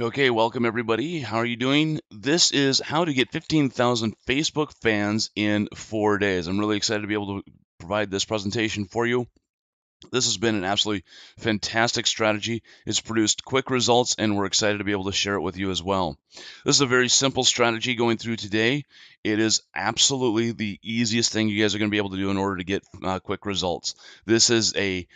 Okay, welcome everybody. How are you doing? This is how to get 15,000 Facebook fans in 4 days. I'm really excited to be able to provide this presentation for you. This has been an absolutely fantastic strategy. It's produced quick results, and we're excited to be able to share it with you as well. This is a very simple strategy going through today. It is absolutely the easiest thing you guys are going to be able to do in order to get quick results. This is a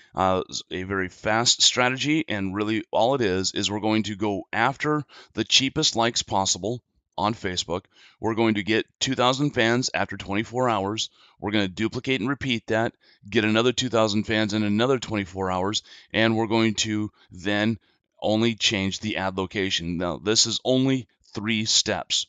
very fast strategy, and really all it is we're going to go after the cheapest likes possible on Facebook. We're going to get 2,000 fans after 24 hours. We're going to duplicate and repeat that, get another 2,000 fans in another 24 hours, and we're going to then only change the ad location. Now, this is only 3 steps.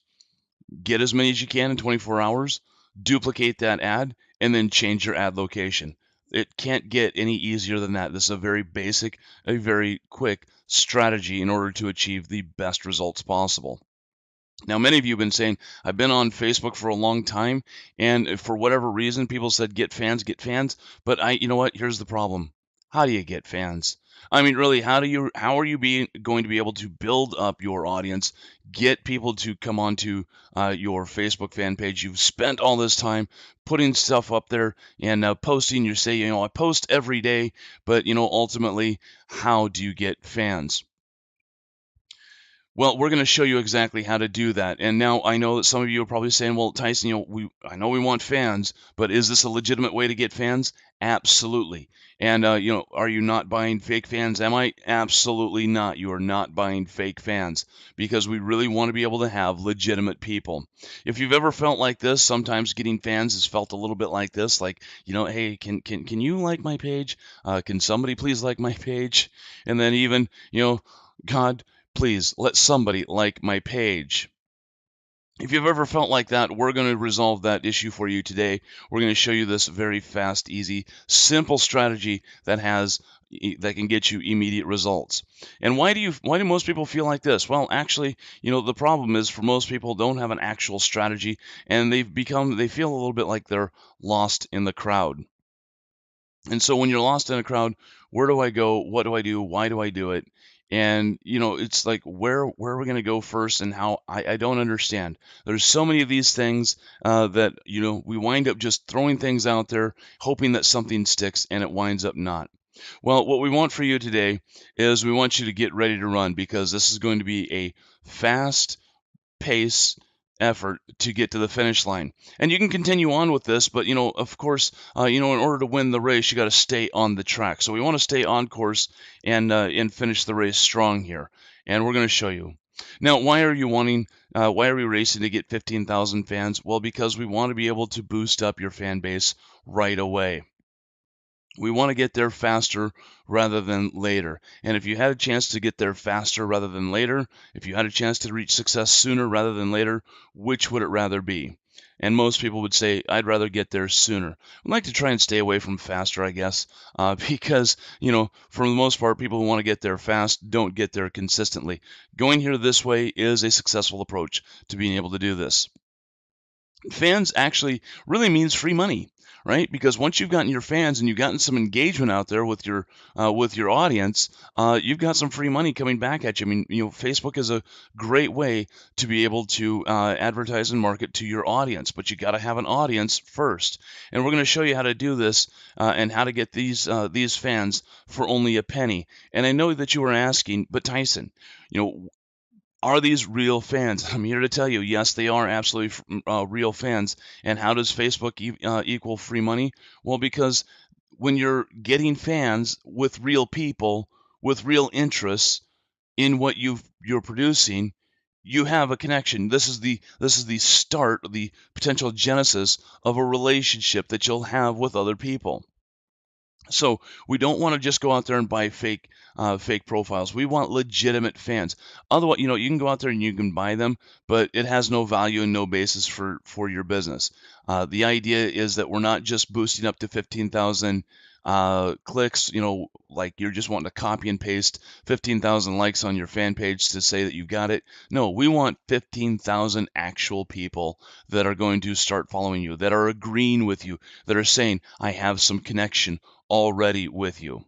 Get as many as you can in 24 hours, duplicate that ad, and then change your ad location. It can't get any easier than that. This is a very basic, a very quick strategy in order to achieve the best results possible. Now, many of you have been saying, I've been on Facebook for a long time, and for whatever reason, people said, get fans. But you know what? Here's the problem. How do you get fans? I mean, really, how are you going to be able to build up your audience, get people to come onto your Facebook fan page? You've spent all this time putting stuff up there and posting. You say, I post every day, but ultimately, how do you get fans? Well, we're going to show you exactly how to do that. And now I know that some of you are probably saying, "Well, Tyson, I know we want fans, but is this a legitimate way to get fans?" Absolutely. And are you not buying fake fans? Am I? Absolutely not. You are not buying fake fans because we really want to be able to have legitimate people. If you've ever felt like this, sometimes getting fans has felt a little bit like this, like, hey, can you like my page? Can somebody please like my page? And then even, God, please let somebody like my page. If you've ever felt like that, we're going to resolve that issue for you today. We're going to show you this very fast, easy, simple strategy that can get you immediate results. And why do most people feel like this? Well, actually, the problem is for most people don't have an actual strategy, and they feel a little bit like they're lost in the crowd. And so when you're lost in a crowd, where do I go? What do I do? Why do I do it? And it's like where are we going to go first and how I don't understand. There's so many of these things that we wind up just throwing things out there, hoping that something sticks, and it winds up not. Well, what we want for you today is we want you to get ready to run because this is going to be a fast pace effort to get to the finish line. And you can continue on with this, but of course, in order to win the race, you got to stay on the track. So we want to stay on course and finish the race strong here. And we're going to show you. Now, why are we racing to get 15,000 fans? Well, because we want to be able to boost up your fan base right away. We want to get there faster rather than later. And if you had a chance to get there faster rather than later, if you had a chance to reach success sooner rather than later, which would it rather be? And most people would say, I'd rather get there sooner. I'd like to try and stay away from faster, I guess, because, for the most part, people who want to get there fast don't get there consistently. Going here this way is a successful approach to being able to do this. Fans actually really means free money, right? Because once you've gotten your fans and you've gotten some engagement out there with your audience, you've got some free money coming back at you. I mean, Facebook is a great way to be able to advertise and market to your audience, but you got to have an audience first. And we're going to show you how to do this and how to get these fans for only a penny. And I know that you were asking, but Tyson, you know, are these real fans? I'm here to tell you, yes, they are absolutely real fans. And how does Facebook equal free money? Well, because when you're getting fans with real people, with real interests in what you're producing, you have a connection. This is the start, the potential genesis of a relationship that you'll have with other people. So we don't want to just go out there and buy fake profiles. We want legitimate fans. Otherwise, you can go out there and you can buy them, but it has no value and no basis for your business. The idea is that we're not just boosting up to 15,000 clicks. Like you're just wanting to copy and paste 15,000 likes on your fan page to say that you got it. No, we want 15,000 actual people that are going to start following you, that are agreeing with you, that are saying, I have some connection already with you.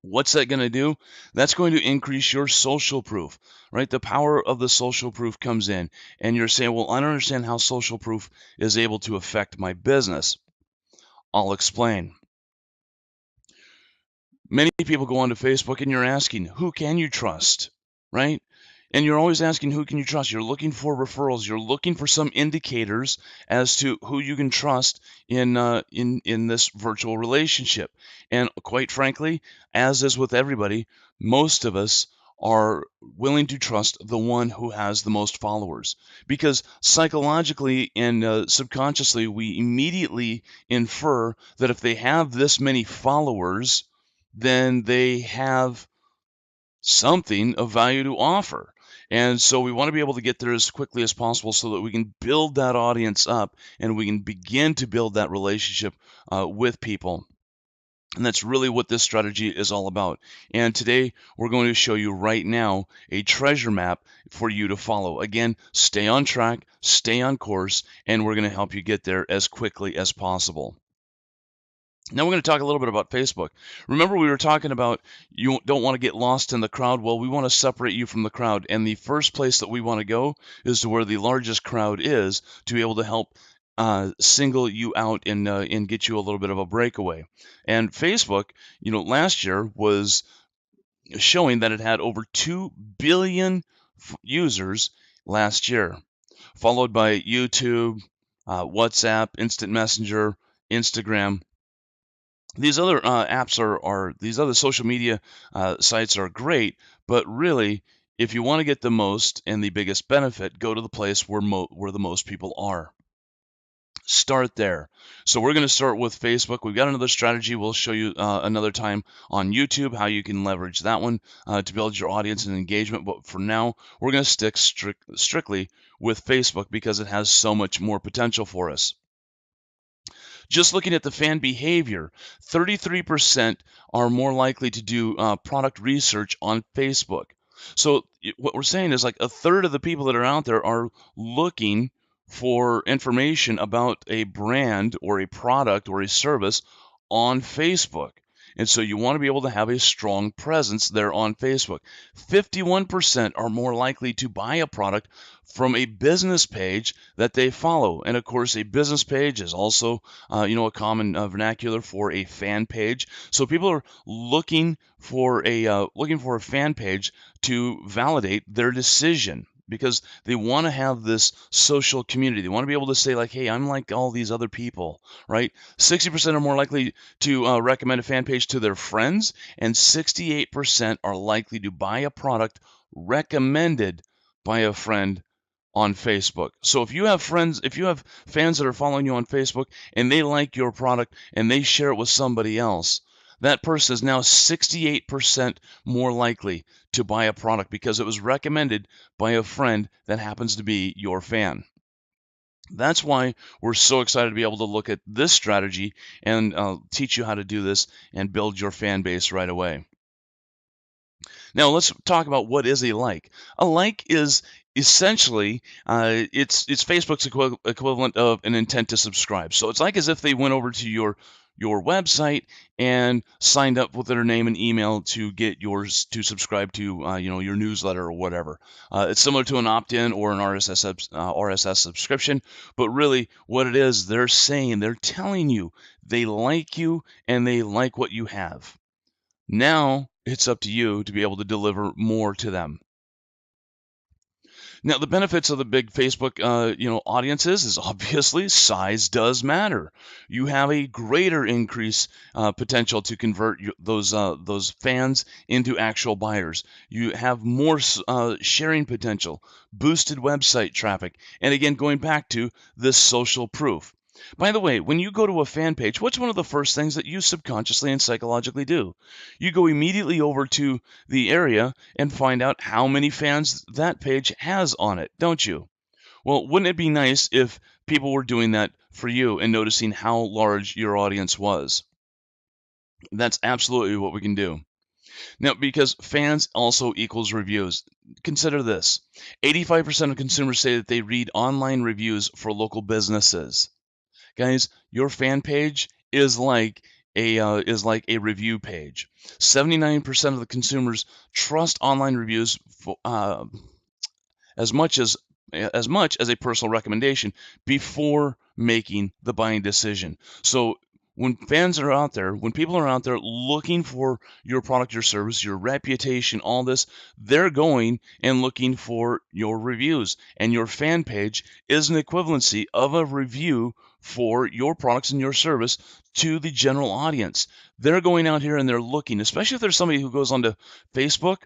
What's that going to do? That's going to increase your social proof, right? The power of the social proof comes in, and you're saying, well, I don't understand how social proof is able to affect my business. I'll explain. Many people go onto Facebook and you're asking, who can you trust, right? And you're always asking, who can you trust? You're looking for referrals. You're looking for some indicators as to who you can trust in this virtual relationship. And quite frankly, as is with everybody, most of us are willing to trust the one who has the most followers, because psychologically and subconsciously we immediately infer that if they have this many followers, then they have something of value to offer. And so we want to be able to get there as quickly as possible so that we can build that audience up and we can begin to build that relationship with people. And that's really what this strategy is all about. And today we're going to show you right now a treasure map for you to follow. Again, stay on track, stay on course, and we're going to help you get there as quickly as possible. Now we're going to talk a little bit about Facebook. Remember, we were talking about you don't want to get lost in the crowd. Well, we want to separate you from the crowd. And the first place that we want to go is to where the largest crowd is, to be able to help single you out and get you a little bit of a breakaway. And Facebook, last year was showing that it had over 2 billion users last year, followed by YouTube, WhatsApp, Instant Messenger, Instagram. These other apps are these other social media sites are great, but really, if you want to get the most and the biggest benefit, go to the place where the most people are. Start there. So we're going to start with Facebook. We've got another strategy we'll show you another time on YouTube, how you can leverage that one to build your audience and engagement. But for now, we're going to stick strictly with Facebook because it has so much more potential for us. Just looking at the fan behavior, 33% are more likely to do product research on Facebook. So what we're saying is like a third of the people that are out there are looking for information about a brand or a product or a service on Facebook. And so you want to be able to have a strong presence there on Facebook. 51% are more likely to buy a product from a business page that they follow. And of course, a business page is also, a common vernacular for a fan page. So people are looking for a fan page to validate their decision, because they want to have this social community. They want to be able to say like, hey, I'm like all these other people, right? 60% are more likely to recommend a fan page to their friends, and 68% are likely to buy a product recommended by a friend on Facebook. So if you have fans that are following you on Facebook and they like your product and they share it with somebody else, that person is now 68% more likely to buy a product because it was recommended by a friend that happens to be your fan. That's why we're so excited to be able to look at this strategy and teach you how to do this and build your fan base right away. Now let's talk about what is a like. A like is essentially it's Facebook's equivalent of an intent to subscribe. So it's like as if they went over to your website and signed up with their name and email to get yours to subscribe to your newsletter or whatever. It's similar to an opt-in or an RSS subscription, but really what it is, they're telling you they like you and they like what you have. Now it's up to you to be able to deliver more to them. Now, the benefits of the big Facebook, audiences is obviously size does matter. You have a greater increase potential to convert those fans into actual buyers. You have more sharing potential, boosted website traffic, and again, going back to this social proof. By the way, when you go to a fan page, what's one of the first things that you subconsciously and psychologically do? You go immediately over to the area and find out how many fans that page has on it, don't you? Well, wouldn't it be nice if people were doing that for you and noticing how large your audience was? That's absolutely what we can do. Now, because fans also equals reviews, consider this. 85% of consumers say that they read online reviews for local businesses. Guys, your fan page is like is like a review page. 79% of the consumers trust online reviews as much as a personal recommendation before making the buying decision. So when people are out there looking for your product, your service, your reputation, all this, they're going and looking for your reviews. And your fan page is an equivalency of a review for your products and your service to the general audience. They're going out here and they're looking, especially if there's somebody who goes onto Facebook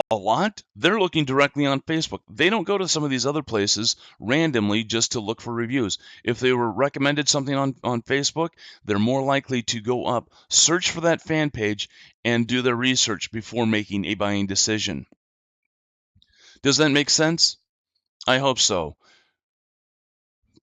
a lot, they're looking directly on Facebook. They don't go to some of these other places randomly just to look for reviews. If they were recommended something on Facebook, they're more likely to go up, search for that fan page, and do their research before making a buying decision. Does that make sense? I hope so.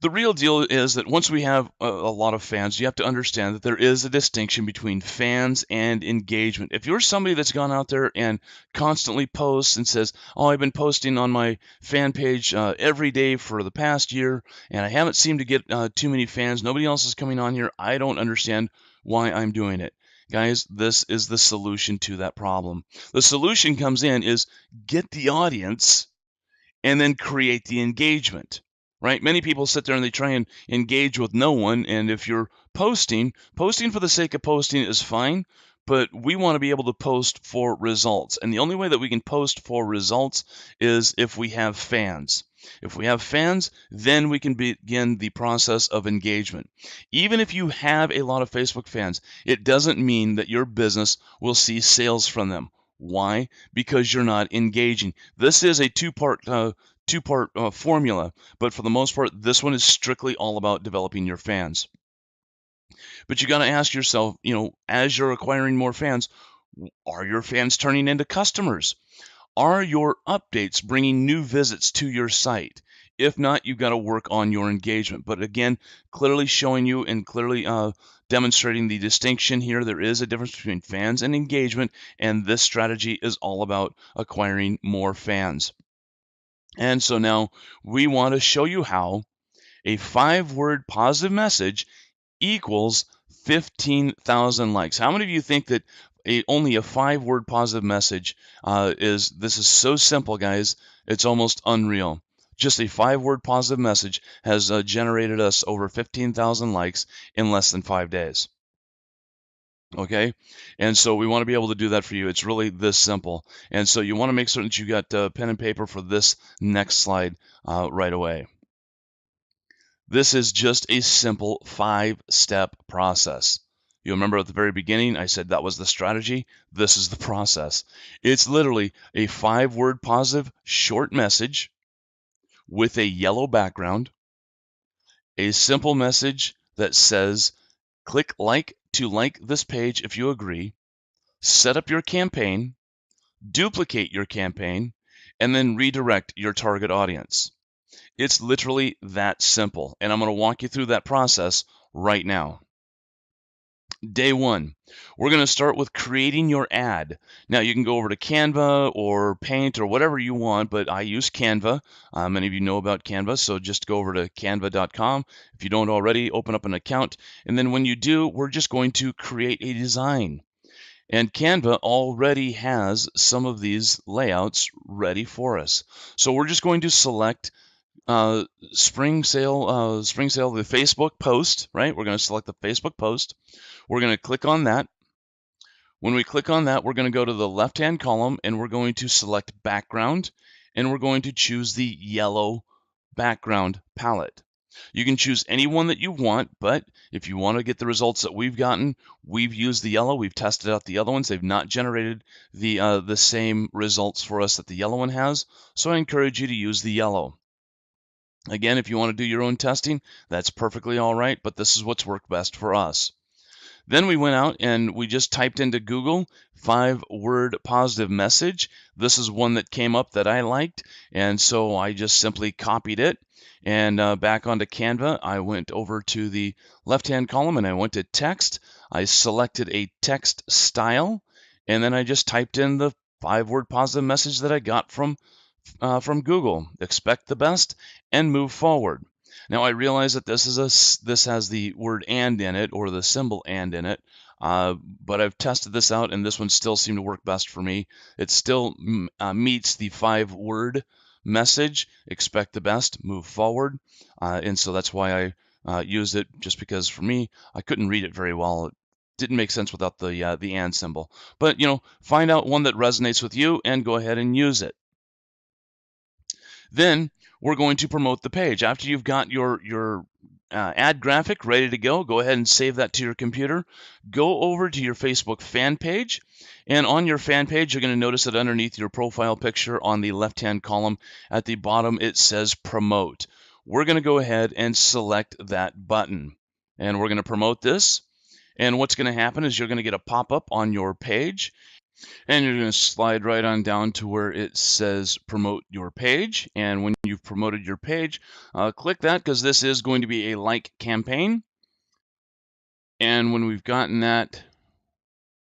The real deal is that once we have a lot of fans, you have to understand that there is a distinction between fans and engagement. If you're somebody that's gone out there and constantly posts and says, "Oh, I've been posting on my fan page every day for the past year, and I haven't seemed to get too many fans. Nobody else is coming on here. I don't understand why I'm doing it." Guys, this is the solution to that problem. The solution comes in is get the audience and then create the engagement, right? Many people sit there and they try and engage with no one. And if you're posting for the sake of posting is fine, but we want to be able to post for results. And the only way that we can post for results is if we have fans. If we have fans, then we can begin the process of engagement. Even if you have a lot of Facebook fans, it doesn't mean that your business will see sales from them. Why? Because you're not engaging. This is a two-part formula, but for the most part, this one is strictly all about developing your fans. But you got to ask yourself, as you're acquiring more fans, are your fans turning into customers? Are your updates bringing new visits to your site? If not, you've got to work on your engagement. But again, clearly showing you and clearly demonstrating the distinction here. There is a difference between fans and engagement, and this strategy is all about acquiring more fans. And so now we want to show you how a 5-word positive message equals 15,000 likes. How many of you think that only a 5-word positive message this is so simple, guys, it's almost unreal. Just a 5-word positive message has generated us over 15,000 likes in less than 5 days. Okay, and so we want to be able to do that for you. It's really this simple. And so you want to make certain that you got pen and paper for this next slide right away. This is just a simple 5-step process. You remember at the very beginning, I said that was the strategy. This is the process. It's literally a 5-word positive short message with a yellow background, a simple message that says, click like to like this page if you agree, set up your campaign, duplicate your campaign, and then redirect your target audience. It's literally that simple, and I'm going to walk you through that process right now. Day 1, we're going to start with creating your ad. Now, you can go over to Canva or Paint or whatever you want, but I use Canva. Many of you know about Canva, so just go over to canva.com. If you don't already, open up an account, and then when you do, we're just going to create a design. And Canva already has some of these layouts ready for us. So we're just going to select spring sale, the Facebook post, right? We're going to select the Facebook post. We're going to click on that. When we click on that, we're going to go to the left-hand column and we're going to select background, and we're going to choose the yellow background palette. You can choose any one that you want, but if you want to get the results that we've gotten, we've used the yellow. We've tested out the other ones. They've not generated the same results for us that the yellow one has, so I encourage you to use the yellow. Again, if you want to do your own testing, that's perfectly all right, but this is what's worked best for us. Then we went out and we just typed into Google 5-word positive message. This is one that came up that I liked, and so I just simply copied it. And back onto Canva, I went over to the left-hand column and I went to text. I selected a text style, and then I just typed in the 5-word positive message that I got from Google. Expect the best and move forward. Now I realize that this has the word "and" in it, or the symbol "and" in it, but I've tested this out, and this one still seemed to work best for me. It still meets the 5-word message: expect the best, move forward, and so that's why I used it. Just because for me, I couldn't read it very well. It didn't make sense without the "and" symbol. But find out one that resonates with you and go ahead and use it. Then we're going to promote the page. After you've got your ad graphic ready to go ahead and save that to your computer. Go over to your Facebook fan page, and on your fan page, you're going to notice that underneath your profile picture on the left-hand column at the bottom, it says Promote. We're going to go ahead and select that button, and we're going to promote this. And what's going to happen is you're going to get a pop-up on your page, and you're going to slide right on down to where it says promote your page. And when you've promoted your page, click that, because this is going to be a like campaign. And when we've gotten that,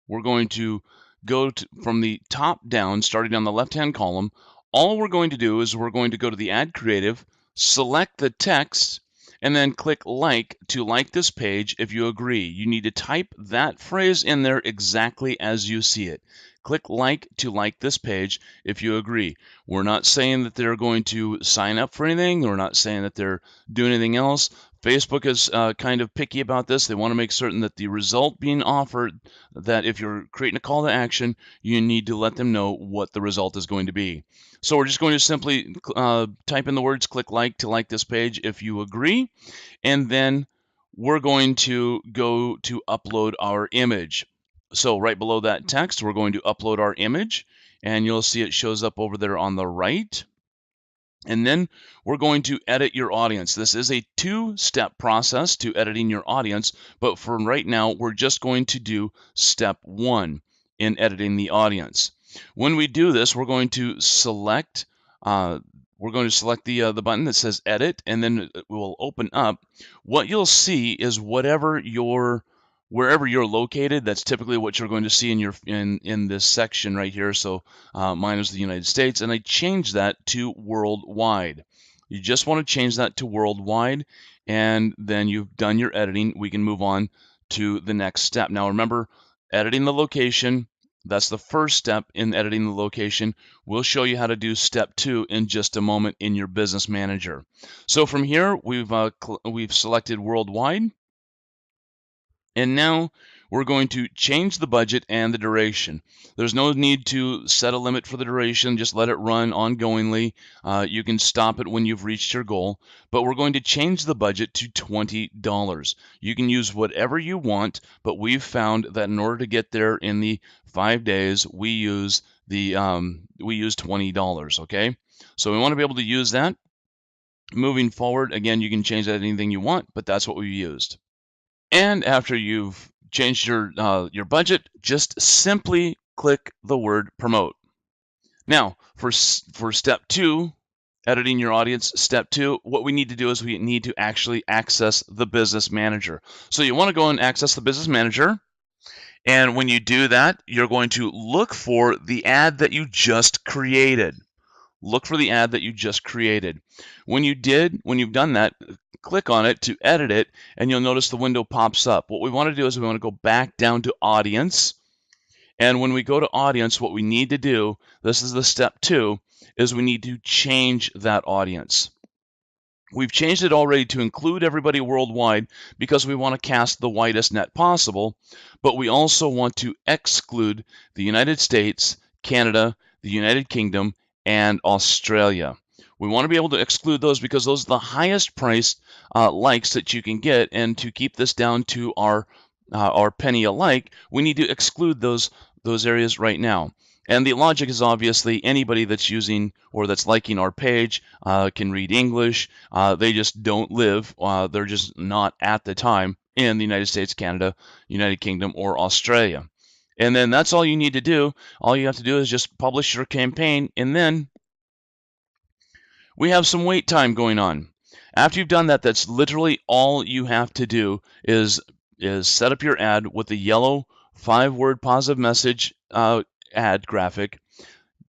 we're going to go from the top down, starting on the left-hand column. All we're going to do is we're going to go to the ad creative, select the text, and then click like to like this page if you agree. You need to type that phrase in there exactly as you see it. Click like to like this page if you agree. We're not saying that they're going to sign up for anything. We're not saying that they're doing anything else. Facebook is kind of picky about this. They want to make certain that the result being offered, that if you're creating a call to action, you need to let them know what the result is going to be. So we're just going to simply type in the words click like to like this page if you agree, and then we're going to go to upload our image. So right below that text, we're going to upload our image, and you'll see it shows up over there on the right. And then we're going to edit your audience. This is a 2-step process to editing your audience, but for right now, we're just going to do step 1 in editing the audience. When we do this, we're going to select the button that says edit, and then it will open up. What you'll see is wherever you're located, that's typically what you're going to see in this section right here. So mine is the United States, and I changed that to worldwide. You just want to change that to worldwide, and then you've done your editing. We can move on to the next step. Now remember, editing the location, that's the first step in editing the location. We'll show you how to do step 2 in just a moment in your business manager. So from here, we've selected worldwide. And now we're going to change the budget and the duration. There's no need to set a limit for the duration. Just let it run ongoingly. You can stop it when you've reached your goal. But we're going to change the budget to $20. You can use whatever you want, but we've found that in order to get there in the 5 days, we use $20. Okay, so we want to be able to use that. Moving forward, again, you can change that to anything you want, but that's what we used. And after you've changed your budget, just simply click the word promote. Now, for step 2, editing your audience, step 2, what we need to do is we need to actually access the business manager. So you want to go and access the business manager. And when you do that, you're going to look for the ad that you just created. Look for the ad that you just created. When you've done that, click on it to edit it, and you'll notice the window pops up. What we want to do is we want to go back down to audience. And when we go to audience, what we need to do, this is the step 2, is we need to change that audience. We've changed it already to include everybody worldwide because we want to cast the widest net possible, but we also want to exclude the United States, Canada, the United Kingdom, and Australia. We want to be able to exclude those because those are the highest priced likes that you can get, and to keep this down to our penny a like, we need to exclude those areas right now. And the logic is obviously anybody that's using or that's liking our page can read English. They just don't live, they're just not at the time in the United States, Canada, United Kingdom, or Australia. And then that's all you need to do. All you have to do is just publish your campaign, and then we have some wait time going on. After you've done that, that's literally all you have to do is set up your ad with the yellow 5-word positive message ad graphic,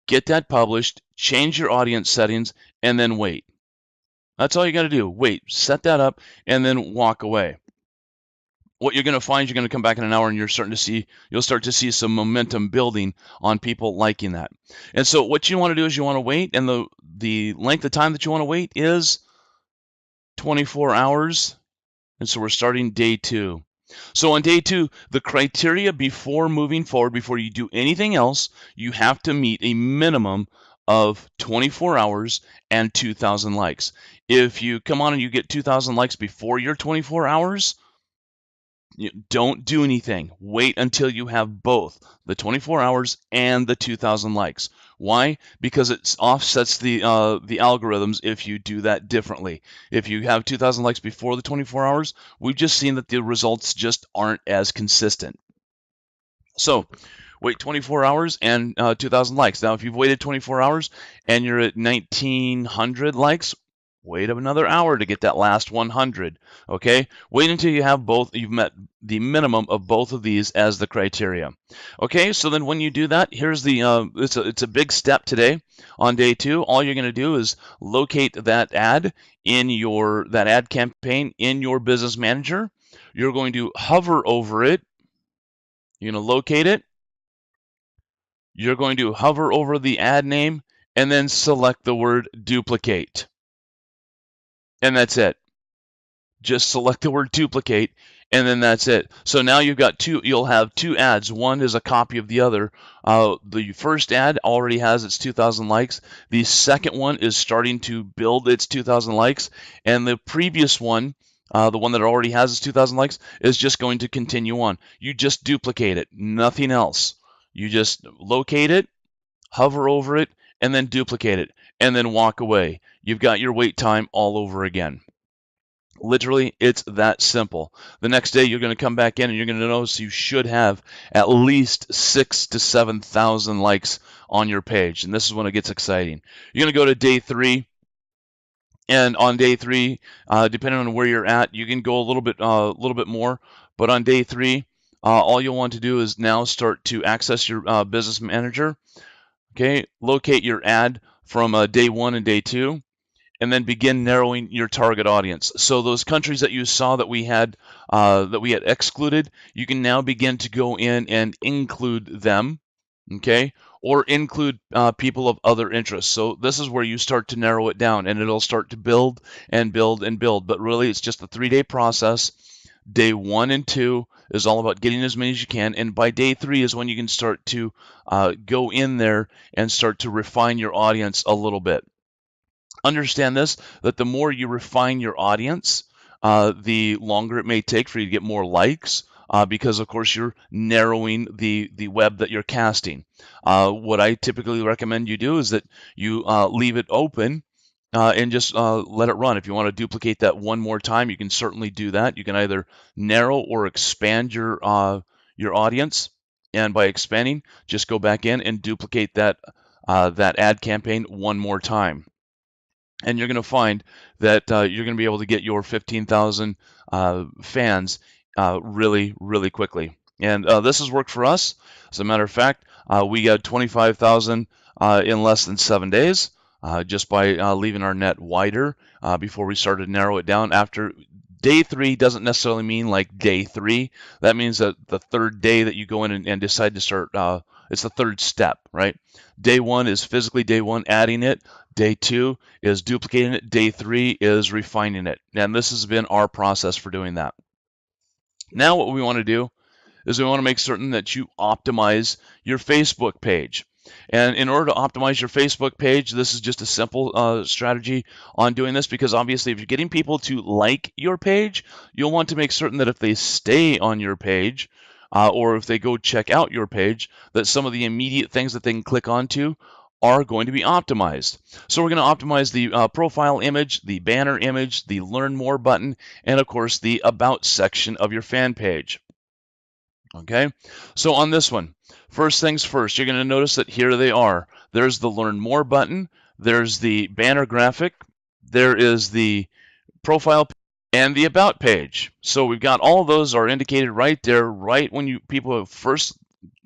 get that published, change your audience settings, and then wait. That's all you got to do. Wait, set that up, and then walk away. What you're going to find, you're going to come back in an hour and you'll start to see some momentum building on people liking that. And so what you want to do is you want to wait, and the length of time that you want to wait is 24 hours. And so we're starting day 2. So on day 2, the criteria before moving forward, before you do anything else, you have to meet a minimum of 24 hours and 2,000 likes. If you come on and you get 2,000 likes before your 24 hours, don't do anything. Wait until you have both the 24 hours and the 2,000 likes. Why? Because it offsets the algorithms if you do that differently. If you have 2,000 likes before the 24 hours, we've just seen that the results just aren't as consistent. So wait 24 hours and 2,000 likes. Now, if you've waited 24 hours and you're at 1,900 likes, wait another hour to get that last 100. Okay, wait until you have both. You've met the minimum of both of these as the criteria. Okay, so then when you do that, here's the it's a big step today on day 2. All you're going to do is locate that ad that ad campaign in your business manager. You're going to hover over it. You're going to locate it. You're going to hover over the ad name and then select the word duplicate. And that's it. Just select the word duplicate, and then that's it. So now you'll have 2 ads. One is a copy of the other. The first ad already has its 2,000 likes. The second one is starting to build its 2,000 likes. And the previous one, the one that already has its 2,000 likes, is just going to continue on. You just duplicate it, nothing else. You just locate it, hover over it, and then duplicate it, and then walk away. You've got your wait time all over again. Literally, it's that simple. The next day, you're going to come back in and you're going to notice you should have at least 6,000 to 7,000 likes on your page. And this is when it gets exciting. You're going to go to day 3. And on day 3, depending on where you're at, you can go a little bit more. But on day 3, all you'll want to do is now start to access your business manager. Okay, locate your ad from day 1 and day 2. And then begin narrowing your target audience. So those countries that you saw that we had excluded, you can now begin to go in and include them, okay, or include people of other interests. So this is where you start to narrow it down, and it'll start to build and build and build. But really, it's just a 3-day process. Day 1 and 2 is all about getting as many as you can, and by day 3 is when you can start to go in there and start to refine your audience a little bit. Understand this, that the more you refine your audience, the longer it may take for you to get more likes, because of course you're narrowing the web that you're casting. What I typically recommend you do is that you leave it open and just let it run. If you want to duplicate that one more time, you can certainly do that. You can either narrow or expand your audience, and by expanding, just go back in and duplicate that ad campaign one more time. And you're going to find that you're going to be able to get your 15,000 fans really, really quickly. And this has worked for us. As a matter of fact, we got 25,000 in less than 7 days just by leaving our net wider before we started to narrow it down. After day 3 doesn't necessarily mean like day 3. That means that the 3rd day that you go in and decide to start, it's the 3rd step, right? Day 1 is physically day 1, adding it. Day 2 is duplicating it. Day 3 is refining it. And this has been our process for doing that. Now what we want to do is we want to make certain that you optimize your Facebook page. And in order to optimize your Facebook page, this is just a simple strategy on doing this, because obviously if you're getting people to like your page, you'll want to make certain that if they stay on your page, or if they go check out your page, that some of the immediate things that they can click onto are going to be optimized. So we're going to optimize the profile image, the banner image, the Learn More button, and of course the About section of your fan page. Okay, so on this one, first things first, you're going to notice that here they are. There's the Learn More button, there's the banner graphic, there is the profile and the About page. So we've got all of those are indicated right there, right when people have first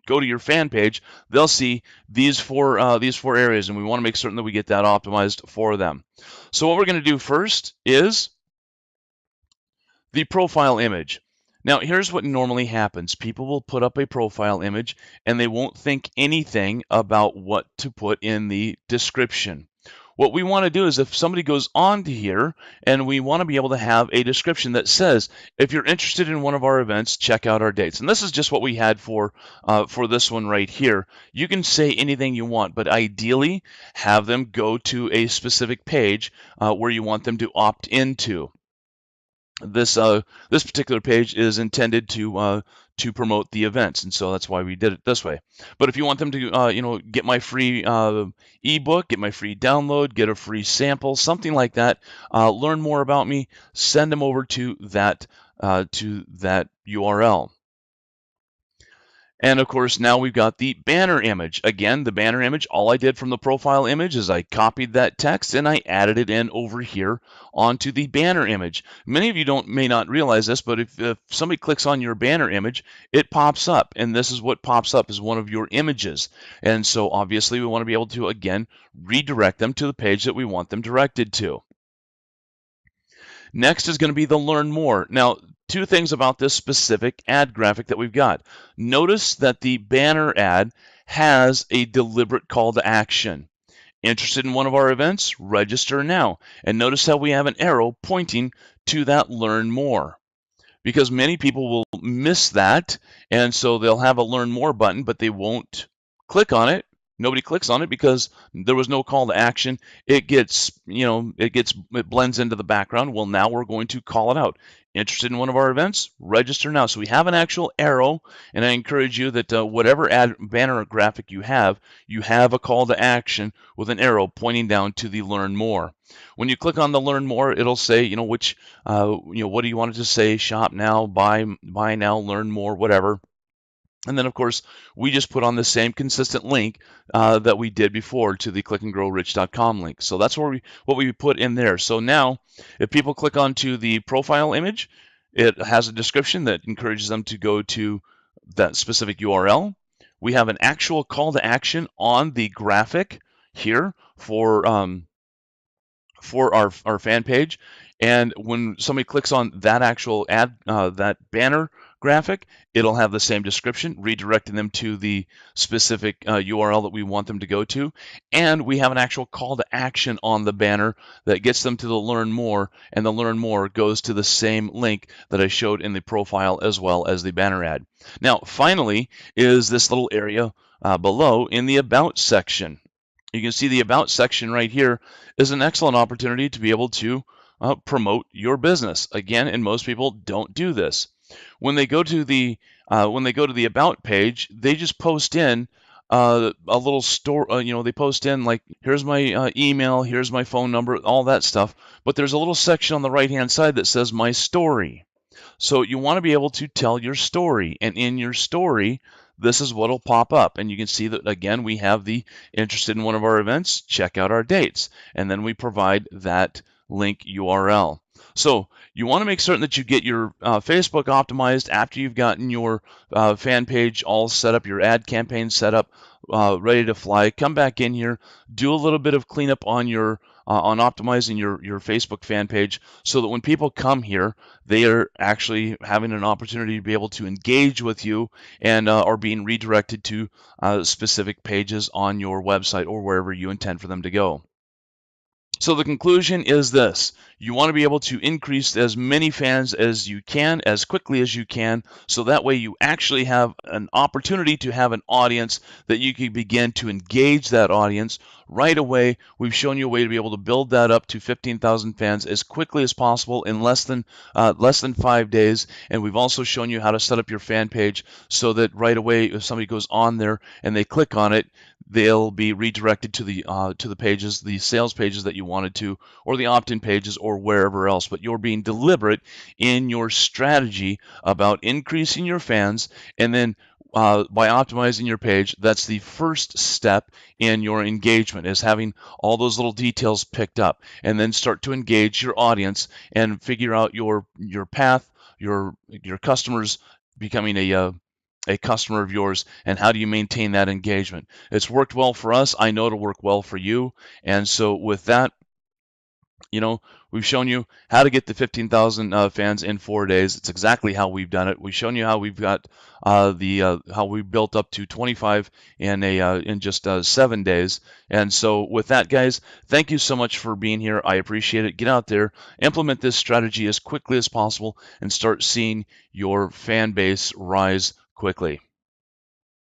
go to your fan page, they'll see these four areas, and we want to make certain that we get that optimized for them. So what we're going to do first is the profile image. Now, here's what normally happens. People will put up a profile image and they won't think anything about what to put in the description. What we want to do is if somebody goes on to here, and we want to be able to have a description that says, if you're interested in one of our events, check out our dates. And this is just what we had for this one right here. You can say anything you want, but ideally have them go to a specific page where you want them to opt into. This particular page is intended to promote the events, and so that's why we did it this way. But if you want them to get my free ebook, get my free download, get a free sample, something like that, learn more about me, send them over to that URL. And of course, now we've got the banner image. Again, the banner image, all I did from the profile image is I copied that text and I added it in over here onto the banner image. Many of you may not realize this, but if somebody clicks on your banner image, it pops up. And this is what pops up is one of your images. And so obviously we want to be able to, again, redirect them to the page that we want them directed to. Next is going to be the Learn More. Now, two things about this specific ad graphic that we've got. Notice that the banner ad has a deliberate call to action. Interested in one of our events? Register now. And notice how we have an arrow pointing to that Learn More. Because many people will miss that, and so they'll have a Learn More button, but they won't click on it. Nobody clicks on it because there was no call to action. It blends into the background. Well, now we're going to call it out. Interested in one of our events? Register now. So we have an actual arrow, and I encourage you that whatever ad banner or graphic you have a call to action with an arrow pointing down to the Learn More. When you click on the Learn More, it'll say, what do you want it to say? Shop now, buy now, learn more, whatever. And then, of course, we just put on the same consistent link that we did before to the clickandgrowrich.com link. So that's what we put in there. So now, if people click onto the profile image, it has a description that encourages them to go to that specific URL. We have an actual call to action on the graphic here for our fan page. And when somebody clicks on that actual ad, that banner graphic, it'll have the same description, redirecting them to the specific URL that we want them to go to. And we have an actual call to action on the banner that gets them to the Learn More, and the Learn More goes to the same link that I showed in the profile as well as the banner ad. Now, finally, is this little area below in the About section. You can see the About section right here is an excellent opportunity to be able to promote your business. Again, and most people don't do this. When they go to the About page, they just post in a little store. They post in like, here's my email, here's my phone number, all that stuff. But there's a little section on the right-hand side that says My Story. So you want to be able to tell your story, and in your story, this is what'll pop up. And you can see that, again, we have the interested in one of our events, check out our dates. And then we provide that link URL. So you want to make certain that you get your Facebook optimized after you've gotten your fan page all set up, your ad campaign set up, ready to fly. Come back in here, do a little bit of cleanup on your on optimizing your Facebook fan page so that when people come here, they are actually having an opportunity to be able to engage with you and are being redirected to specific pages on your website or wherever you intend for them to go. So the conclusion is this: you want to be able to increase as many fans as you can, as quickly as you can, so that way you actually have an opportunity to have an audience that you can begin to engage that audience right away. We've shown you a way to be able to build that up to 15,000 fans as quickly as possible in less than 5 days. And we've also shown you how to set up your fan page so that right away, if somebody goes on there and they click on it, they'll be redirected to the pages, the sales pages that you wanted to, or the opt-in pages, or wherever else. But you're being deliberate in your strategy about increasing your fans, and then by optimizing your page, that's the first step in your engagement, is having all those little details picked up, and then start to engage your audience and figure out your path, your customers becoming a customer of yours, and how do you maintain that engagement? It's worked well for us. I know it'll work well for you. And so with that, you know, we've shown you how to get to 15,000 fans in 4 days. It's exactly how we've done it. We've shown you how we've got the how we built up to 25 in just 7 days. And so with that, guys, thank you so much for being here. I appreciate it. Get out there, implement this strategy as quickly as possible, and start seeing your fan base rise quickly.